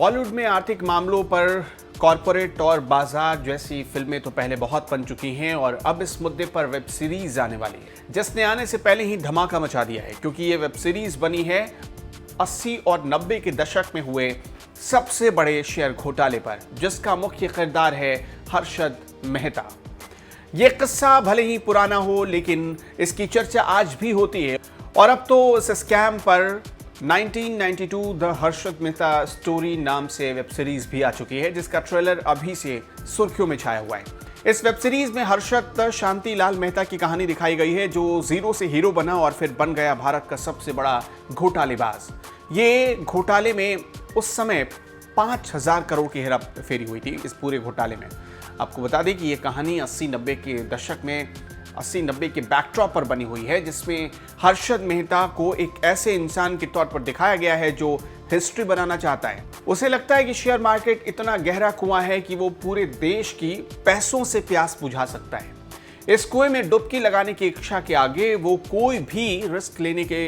बॉलीवुड में आर्थिक मामलों पर कॉरपोरेट और बाजार जैसी फिल्में तो पहले बहुत बन चुकी हैं और अब इस मुद्दे पर वेब सीरीज आने वाली है जिसने आने से पहले ही धमाका मचा दिया है, क्योंकि ये वेब सीरीज बनी है 80 और 90 के दशक में हुए सबसे बड़े शेयर घोटाले पर, जिसका मुख्य किरदार है हर्षद मेहता। ये किस्सा भले ही पुराना हो, लेकिन इसकी चर्चा आज भी होती है और अब तो इस स्कैम पर 1992 द हर्षद मेहता स्टोरी नाम से वेब सीरीज भी आ चुकी है, जिसका ट्रेलर अभी से सुर्खियों में छाया हुआ है। इस वेब सीरीज में हर्षद शांतिलाल मेहता की कहानी दिखाई गई है, जो जीरो से हीरो बना और फिर बन गया भारत का सबसे बड़ा घोटालेबाज। ये घोटाले में उस समय 5000 करोड़ की हेरा फेरी हुई थी इस पूरे घोटाले में। आपको बता दें कि ये कहानी 80-90 के दशक में 80-90 के बैकड्रॉप पर बनी हुई है, जिसमें हर्षद मेहता को एक ऐसे इंसान के तौर पर दिखाया गया है जो हिस्ट्री बनाना चाहता है। उसे लगता है कि शेयर मार्केट इतना गहरा कुआं है कि वो पूरे देश की पैसों से प्यास बुझा सकता है। इस कुएं में डुबकी लगाने की इच्छा के आगे वो कोई भी रिस्क लेने के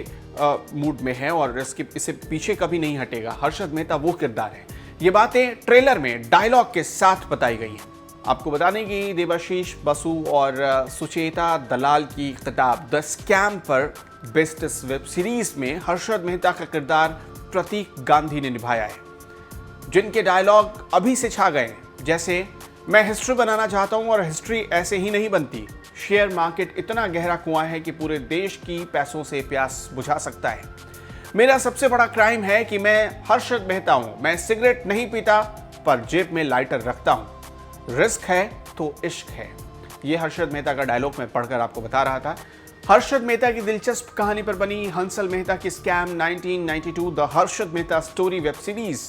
मूड में है और इससे पीछे कभी नहीं हटेगा। हर्षद मेहता वो किरदार है। ये बातें ट्रेलर में डायलॉग के साथ बताई गई हैं। आपको बता दें कि देवाशीष बसु और सुचेता दलाल की किताब द स्कैम पर बेस्ड इस वेब सीरीज में हर्षद मेहता का किरदार प्रतीक गांधी ने निभाया है, जिनके डायलॉग अभी से छा गए, जैसे मैं हिस्ट्री बनाना चाहता हूं और हिस्ट्री ऐसे ही नहीं बनती। शेयर मार्केट इतना गहरा कुआं है कि पूरे देश की पैसों से प्यास बुझा सकता है। मेरा सबसे बड़ा क्राइम है कि मैं हर्षद मेहता हूं। मैं सिगरेट नहीं पीता पर जेब में लाइटर रखता हूं। रिस्क है तो इश्क है। यह हर्षद मेहता का डायलॉग मैं पढ़कर आपको बता रहा था। हर्षद मेहता की दिलचस्प कहानी पर बनी हंसल मेहता की scam 1992 the Harshad Mehta story web series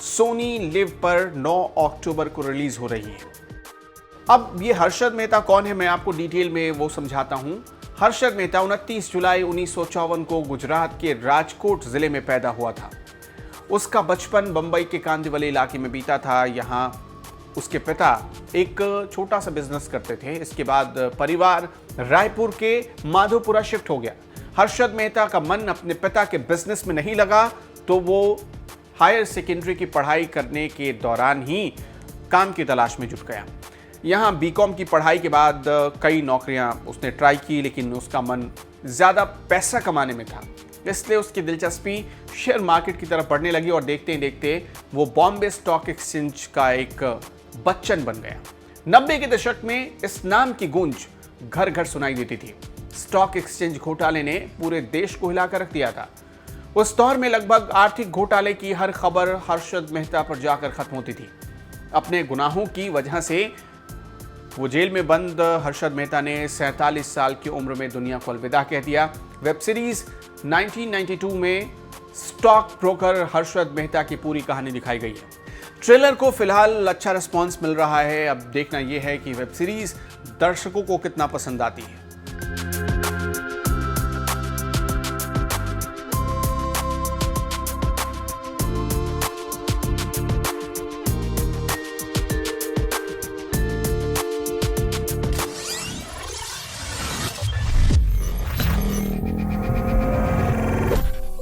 Sony LIV पर 9 अक्टूबर को रिलीज हो रही है। अब ये हर्षद मेहता कौन है, मैं आपको डिटेल में वो समझाता हूं। हर्षद मेहता 29 जुलाई 1954 को गुजरात के राजकोट जिले में पैदा हुआ था। उसका बचपन बंबई के कांदिवली इलाके में बीता था। यहाँ उसके पिता एक छोटा सा बिजनेस करते थे। इसके बाद परिवार रायपुर के माधोपुरा शिफ्ट हो गया। हर्षद मेहता का मन अपने पिता के बिजनेस में नहीं लगा, तो वो हायर सेकेंडरी की पढ़ाई करने के दौरान ही काम की तलाश में जुट गया। यहाँ बीकॉम की पढ़ाई के बाद कई नौकरियां उसने ट्राई की, लेकिन उसका मन ज़्यादा पैसा कमाने में था, इसलिए उसकी दिलचस्पी शेयर मार्केट की तरफ बढ़ने लगी और देखते ही देखते वो बॉम्बे स्टॉक एक्सचेंज का एक बच्चन बन गया। 90 के दशक में इस नाम की गूंज घर घर सुनाई देती थी। स्टॉक एक्सचेंज घोटाले ने पूरे देश को हिलाकर रख दिया था। उस दौर में लगभग आर्थिक घोटाले की हर खबर हर्षद मेहता पर जाकर खत्म होती थी। अपने गुनाहों की वजह से वो जेल में बंद हर्षद मेहता ने 47 साल की उम्र में दुनिया को अलविदा कह दिया। वेब सीरीज 1992 में स्टॉक ब्रोकर हर्षद मेहता की पूरी कहानी दिखाई गई है। ट्रेलर को फिलहाल अच्छा रिस्पॉन्स मिल रहा है। अब देखना यह है कि वेब सीरीज दर्शकों को कितना पसंद आती है।